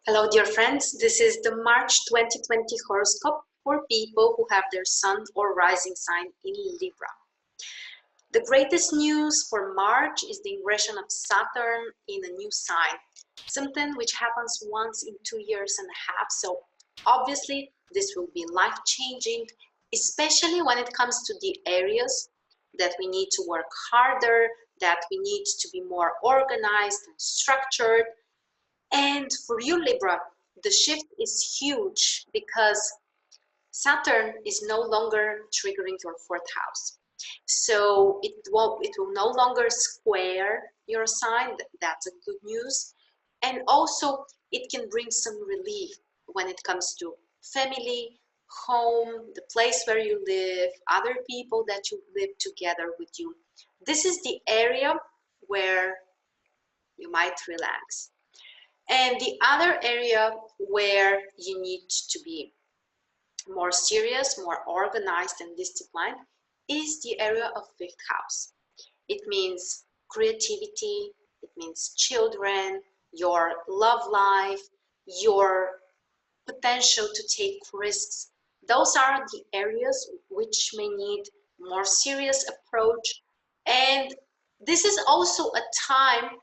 Hello, dear friends. This is the March 2020 horoscope for people who have their sun or rising sign in Libra. The greatest news for March is the ingression of Saturn in a new sign, something which happens once in 2 years and a half. So obviously, this will be life-changing, especially when it comes to the areas that we need to work harder, that we need to be more organized and structured. And for you, Libra, the shift is huge because Saturn is no longer triggering your fourth house. So it will no longer square your sign. That's a good news. And also it can bring some relief when it comes to family, home, the place where you live, other people that you live together with you. This is the area where you might relax. And the other area where you need to be more serious, more organized and disciplined is the area of fifth house. It means creativity, it means children, your love life, your potential to take risks. Those are the areas which may need more serious approach. And this is also a time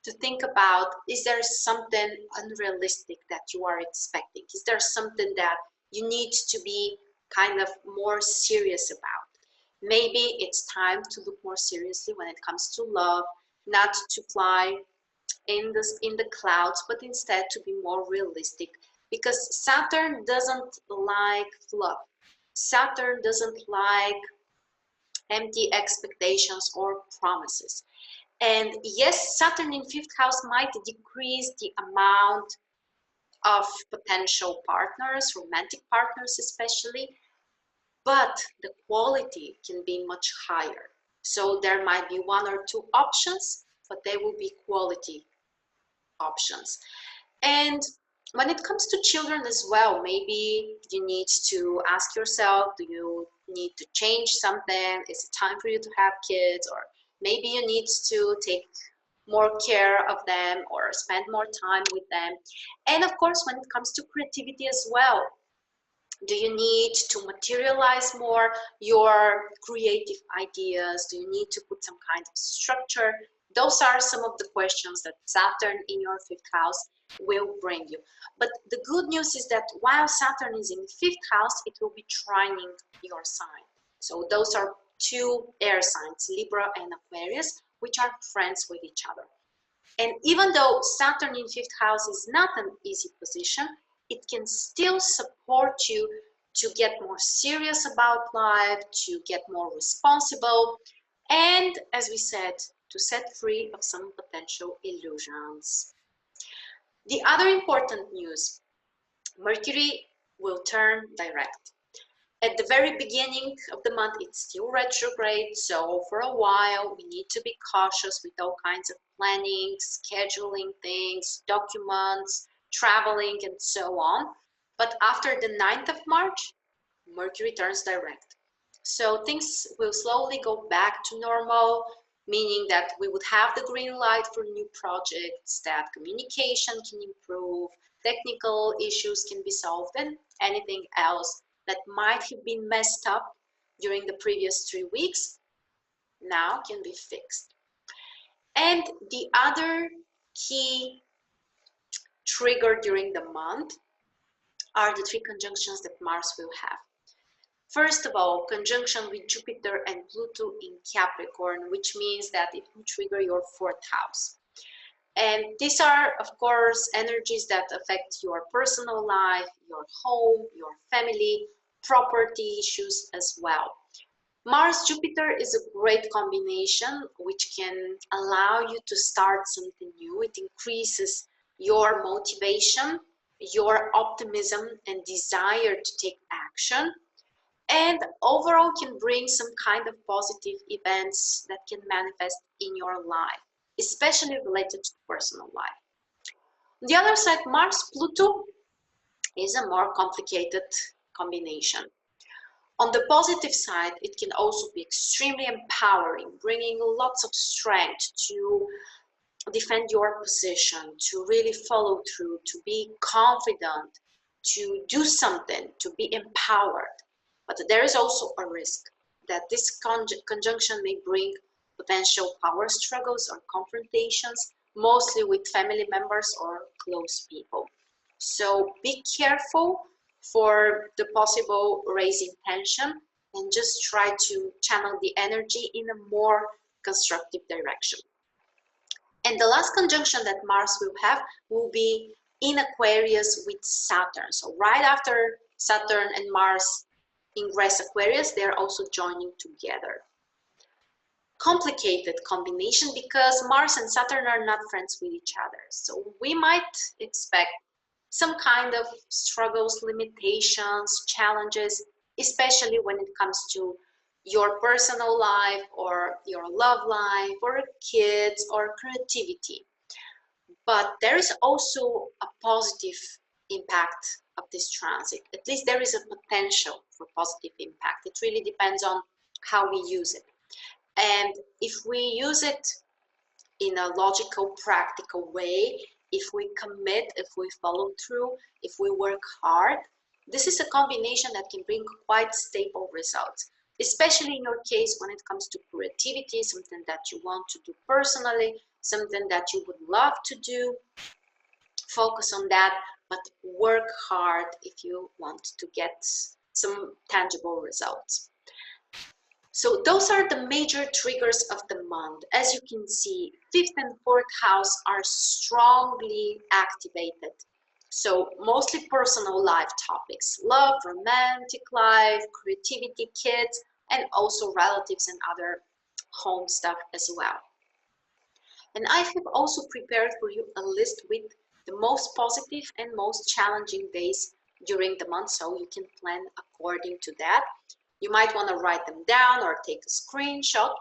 to think about, is there something unrealistic that you are expecting? Is there something that you need to be kind of more serious about? Maybe it's time to look more seriously when it comes to love, not to fly in the clouds, but instead to be more realistic, because Saturn doesn't like fluff. Saturn doesn't like empty expectations or promises. And yes, Saturn in fifth house might decrease the amount of potential partners, romantic partners especially, but the quality can be much higher. So there might be one or two options, but they will be quality options. And when it comes to children as well, maybe you need to ask yourself, do you need to change something? Is it time for you to have kids? Or maybe you need to take more care of them or spend more time with them. And of course, when it comes to creativity as well, do you need to materialize more your creative ideas? Do you need to put some kind of structure? Those are some of the questions that Saturn in your fifth house will bring you. But the good news is that while Saturn is in fifth house, it will be trining your sign. So those are two air signs, Libra and Aquarius, which are friends with each other. And even though Saturn in fifth house is not an easy position, it can still support you to get more serious about life, to get more responsible, and as we said, to set free of some potential illusions. The other important news, Mercury will turn direct. At the very beginning of the month, it's still retrograde, so for a while we need to be cautious with all kinds of planning, scheduling things, documents, traveling, and so on. But after the 9th of March, Mercury turns direct. So things will slowly go back to normal, meaning that we would have the green light for new projects, that communication can improve, technical issues can be solved, and anything else that might have been messed up during the previous 3 weeks now can be fixed. And the other key trigger during the month are the 3 conjunctions that Mars will have. First of all, conjunction with Jupiter and Pluto in Capricorn, which means that it will trigger your fourth house. And these are, of course, energies that affect your personal life, your home, your family, property issues as well. Mars-Jupiter is a great combination which can allow you to start something new. It increases your motivation, your optimism and desire to take action, and overall can bring some kind of positive events that can manifest in your life, especially related to personal life. On the other side, Mars-Pluto is a more complicated combination. On the positive side, it can also be extremely empowering, bringing lots of strength to defend your position, to really follow through, to be confident, to do something, to be empowered. But there is also a risk that this conjunction may bring potential power struggles or confrontations, mostly with family members or close people. So be careful for the possible raising tension and just try to channel the energy in a more constructive direction. And the last conjunction that Mars will have will be in Aquarius with Saturn. So right after Saturn and Mars ingress Aquarius, they're also joining together. Complicated combination because Mars and Saturn are not friends with each other. So we might expect some kind of struggles, limitations, challenges, especially when it comes to your personal life or your love life or kids or creativity. But there is also a positive impact of this transit. At least there is a potential for positive impact. It really depends on how we use it. And if we use it in a logical, practical way, if we commit, if we follow through, if we work hard, this is a combination that can bring quite stable results, especially in your case when it comes to creativity, something that you want to do personally, something that you would love to do. Focus on that, but work hard if you want to get some tangible results. So those are the major triggers of the month. As you can see, 5th and 4th house are strongly activated. So mostly personal life topics, love, romantic life, creativity, kids, and also relatives and other home stuff as well. And I have also prepared for you a list with the most positive and most challenging days during the month, so you can plan according to that. You might want to write them down or take a screenshot.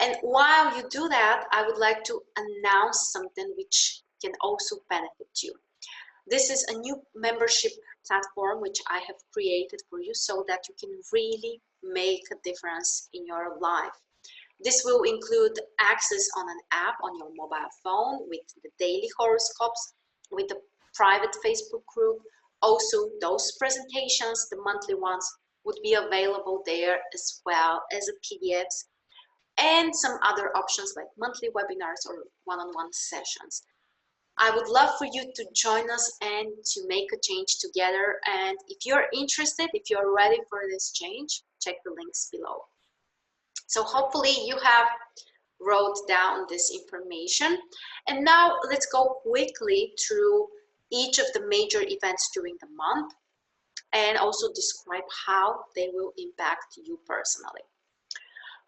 And while you do that, I would like to announce something which can also benefit you. This is a new membership platform which I have created for you so that you can really make a difference in your life. This will include access on an app on your mobile phone with the daily horoscopes, with the private Facebook group. Also, those presentations, the monthly ones, would be available there as well as a PDFs, and some other options like monthly webinars or one-on-one sessions. I would love for you to join us and to make a change together. And if you're interested, if you're ready for this change, check the links below. So hopefully you have wrote down this information. And now let's go quickly through each of the major events during the month and also describe how they will impact you personally.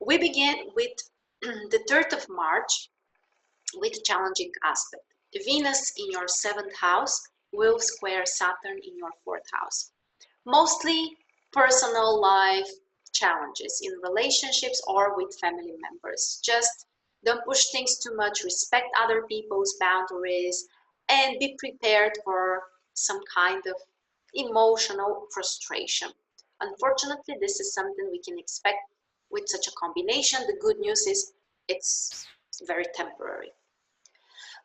We begin with the 3rd of March with a challenging aspect. Venus in your 7th house will square Saturn in your 4th house. Mostly personal life challenges in relationships or with family members. Just don't push things too much, respect other people's boundaries, and be prepared for some kind of emotional frustration. Unfortunately, this is something we can expect with such a combination. The good news is it's very temporary.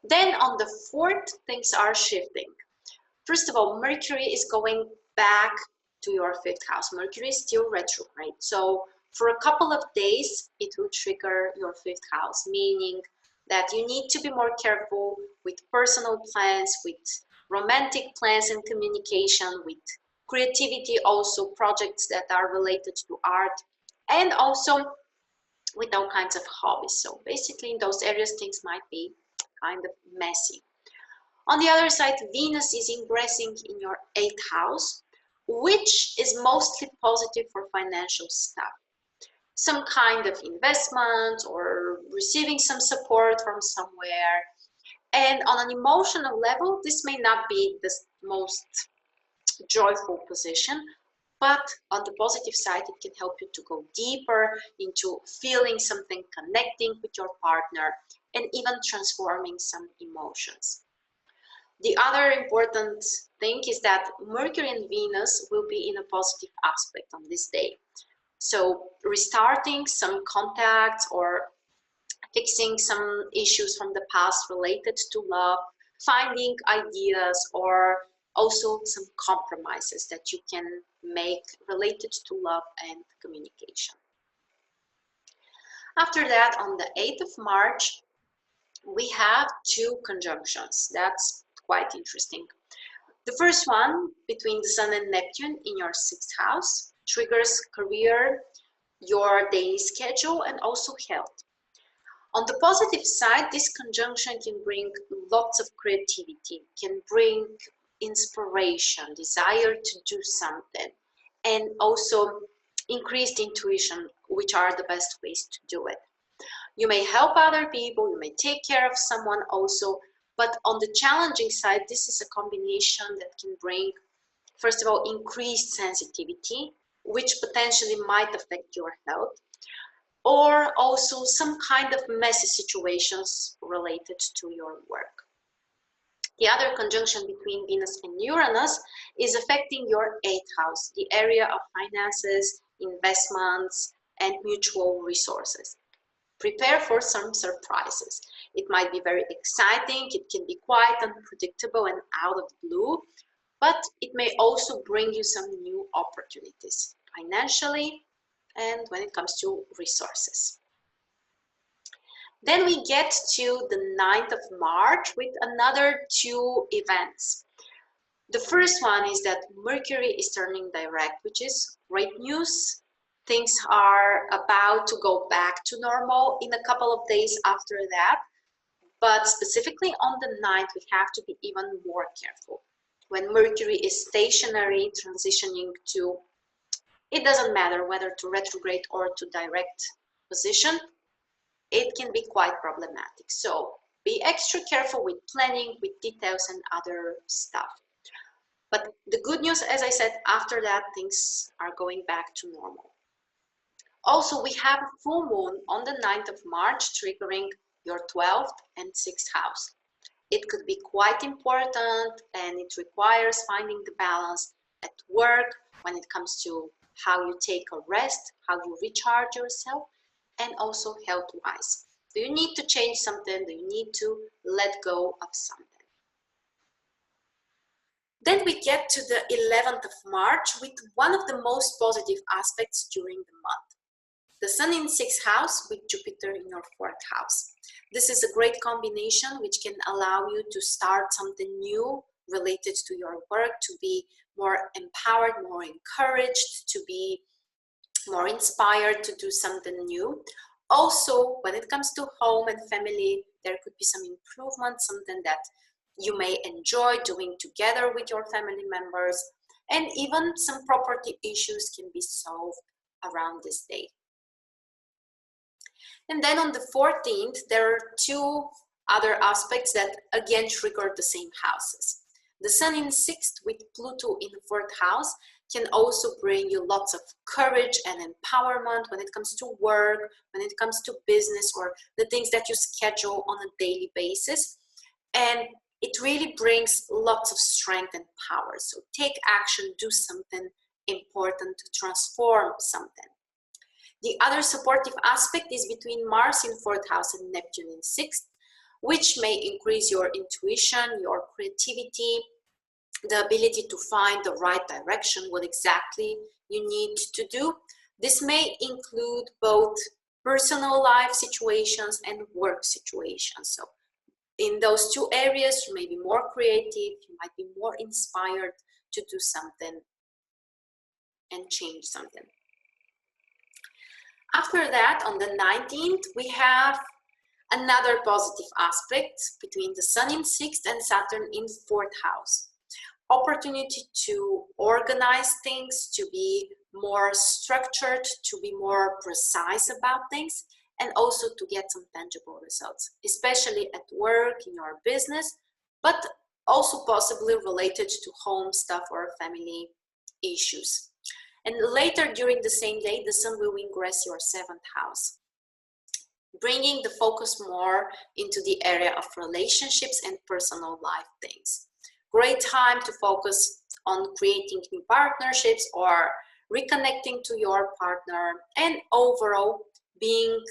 Then on the 4th, things are shifting. First of all, Mercury is going back to your 5th house. Mercury is still retrograde. So for a couple of days, it will trigger your 5th house, meaning that you need to be more careful with personal plans, with romantic plans and communication, with creativity, also projects that are related to art, and also with all kinds of hobbies. So basically in those areas, things might be kind of messy. On the other side, Venus is ingressing in your 8th house, which is mostly positive for financial stuff. Some kind of investment or receiving some support from somewhere. And on an emotional level, this may not be the most joyful position, but on the positive side, it can help you to go deeper into feeling something, connecting with your partner, and even transforming some emotions. The other important thing is that Mercury and Venus will be in a positive aspect on this day. So restarting some contacts or fixing some issues from the past related to love, finding ideas, or also some compromises that you can make related to love and communication. After that, on the 8th of March, we have two conjunctions. That's quite interesting. The first one between the Sun and Neptune in your 6th house triggers career, your daily schedule, and also health. On the positive side, this conjunction can bring lots of creativity, can bring inspiration, desire to do something, and also increased intuition, which are the best ways to do it. You may help other people, you may take care of someone also, but on the challenging side, this is a combination that can bring, first of all, increased sensitivity, which potentially might affect your health, or also some kind of messy situations related to your work. The other conjunction between Venus and Uranus is affecting your 8th house, the area of finances, investments, and mutual resources. Prepare for some surprises. It might be very exciting, it can be quite unpredictable and out of the blue, but it may also bring you some new opportunities financially and when it comes to resources. Then we get to the 9th of March with another two events. The first one is that Mercury is turning direct, which is great news. Things are about to go back to normal in a couple of days after that. But specifically on the 9th, we have to be even more careful. When Mercury is stationary, transitioning to, it doesn't matter whether to retrograde or to direct position, it can be quite problematic. So be extra careful with planning, with details and other stuff. But the good news, as I said, after that, things are going back to normal. Also, we have a full moon on the 9th of March, triggering your 12th and 6th house. It could be quite important and it requires finding the balance at work when it comes to how you take a rest, how you recharge yourself, and also health-wise. Do you need to change something? Do you need to let go of something? Then we get to the 11th of March with one of the most positive aspects during the month. The Sun in 6th house with Jupiter in your 4th house. This is a great combination which can allow you to start something new related to your work, to be more empowered, more encouraged, to be more inspired to do something new. Also, when it comes to home and family, there could be some improvement, something that you may enjoy doing together with your family members, and even some property issues can be solved around this day. And then on the 14th, there are two other aspects that again trigger the same houses. The Sun in 6th with Pluto in the 4th house can also bring you lots of courage and empowerment when it comes to work, when it comes to business, or the things that you schedule on a daily basis. And it really brings lots of strength and power. So take action, do something important to transform something. The other supportive aspect is between Mars in 4th house and Neptune in 6th, which may increase your intuition, your creativity, the ability to find the right direction, what exactly you need to do. This may include both personal life situations and work situations. So in those two areas, you may be more creative, you might be more inspired to do something and change something. After that, on the 19th, we have another positive aspect between the Sun in 6th and Saturn in 4th house. Opportunity to organize things, to be more structured, to be more precise about things, and also to get some tangible results, especially at work, in your business, but also possibly related to home stuff or family issues. And later during the same day, the Sun will ingress your 7th house, bringing the focus more into the area of relationships and personal life things. Great time to focus on creating new partnerships or reconnecting to your partner, and overall being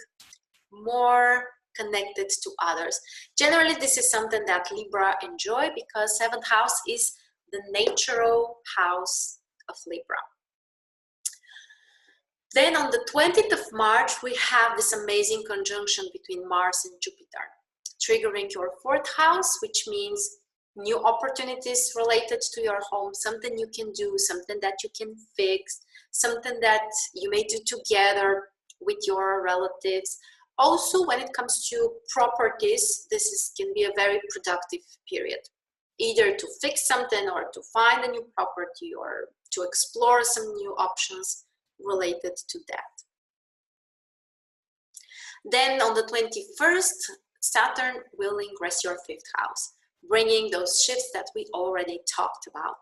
more connected to others. Generally, this is something that Libra enjoy because 7th house is the natural house of Libra. Then on the 20th of March, we have this amazing conjunction between Mars and Jupiter, triggering your 4th house, which means new opportunities related to your home, something you can do, something that you can fix, something that you may do together with your relatives. Also, when it comes to properties, can be a very productive period, either to fix something or to find a new property or to explore some new options related to that. Then on the 21st, Saturn will ingress your 5th house, bringing those shifts that we already talked about.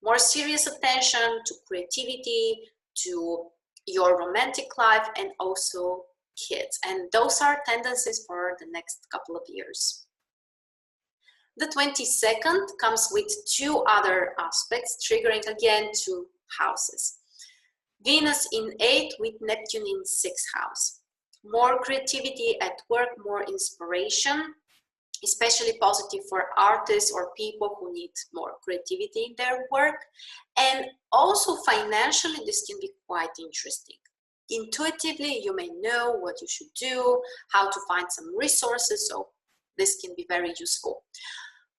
More serious attention to creativity, to your romantic life, and also kids. And those are tendencies for the next couple of years. The 22nd comes with 2 other aspects, triggering again 2 houses. Venus in 8th with Neptune in 6th house. More creativity at work, more inspiration, especially positive for artists or people who need more creativity in their work. And also financially, this can be quite interesting. Intuitively, you may know what you should do, how to find some resources, so this can be very useful.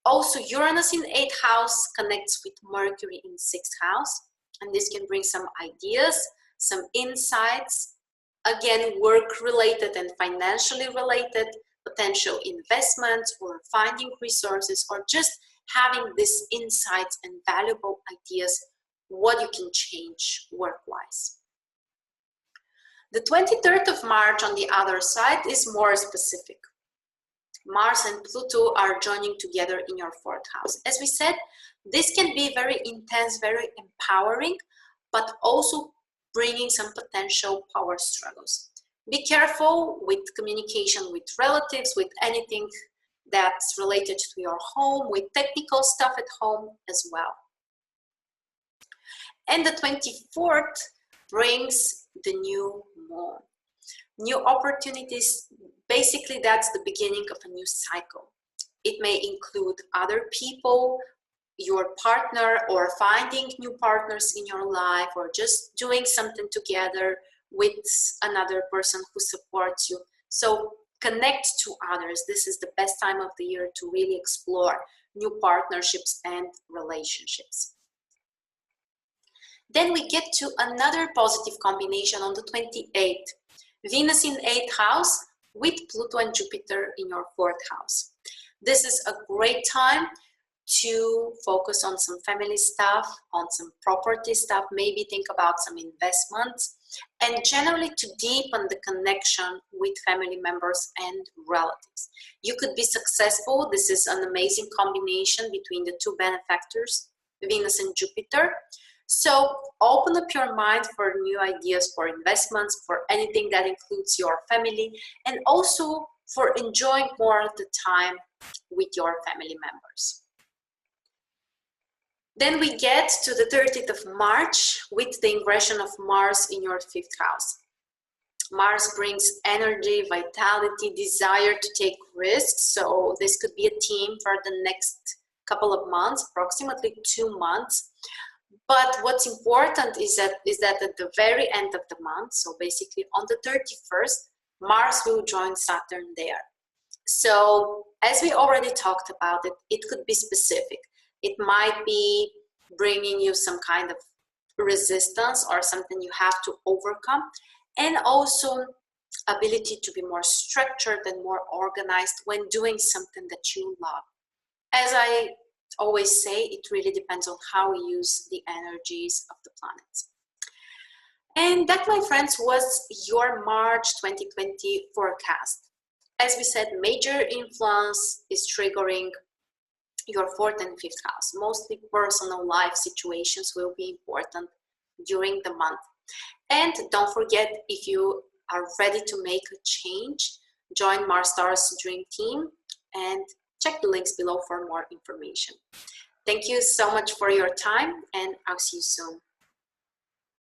Also, Uranus in 8th house connects with Mercury in 6th house, and this can bring some ideas, some insights, again, work-related and financially related, potential investments or finding resources, or just having these insights and valuable ideas, what you can change work-wise. The 23rd of March on the other side is more specific. Mars and Pluto are joining together in your 4th house. As we said, this can be very intense, very empowering, but also bringing some potential power struggles. Be careful with communication with relatives, with anything that's related to your home, with technical stuff at home as well. And the 24th brings the new moon. New opportunities, basically that's the beginning of a new cycle. It may include other people, your partner, or finding new partners in your life, or just doing something together with another person who supports you. So connect to others. This is the best time of the year to really explore new partnerships and relationships. Then we get to another positive combination on the 28th. Venus in 8th house with Pluto and Jupiter in your 4th house. This is a great time to focus on some family stuff, on some property stuff, maybe think about some investments, and generally to deepen the connection with family members and relatives. You could be successful. This is an amazing combination between the 2 benefactors, Venus and Jupiter. So open up your mind for new ideas, for investments, for anything that includes your family, and also for enjoying more of the time with your family members. Then we get to the 30th of March with the ingression of Mars in your 5th house. Mars brings energy, vitality, desire to take risks. So this could be a theme for the next couple of months, approximately 2 months. But what's important is that at the very end of the month, so basically on the 31st, Mars will join Saturn there. So as we already talked about it, it could be specific. It might be bringing you some kind of resistance or something you have to overcome, and also ability to be more structured and more organized when doing something that you love. As I always say, it really depends on how we use the energies of the planets. And that, my friends, was your March 2020 forecast. As we said, major influence is triggering your 4th and 5th house. Mostly personal life situations will be important during the month. And don't forget, if you are ready to make a change, join MarStrars Dream Team and check the links below for more information. Thank you so much for your time, and I'll see you soon.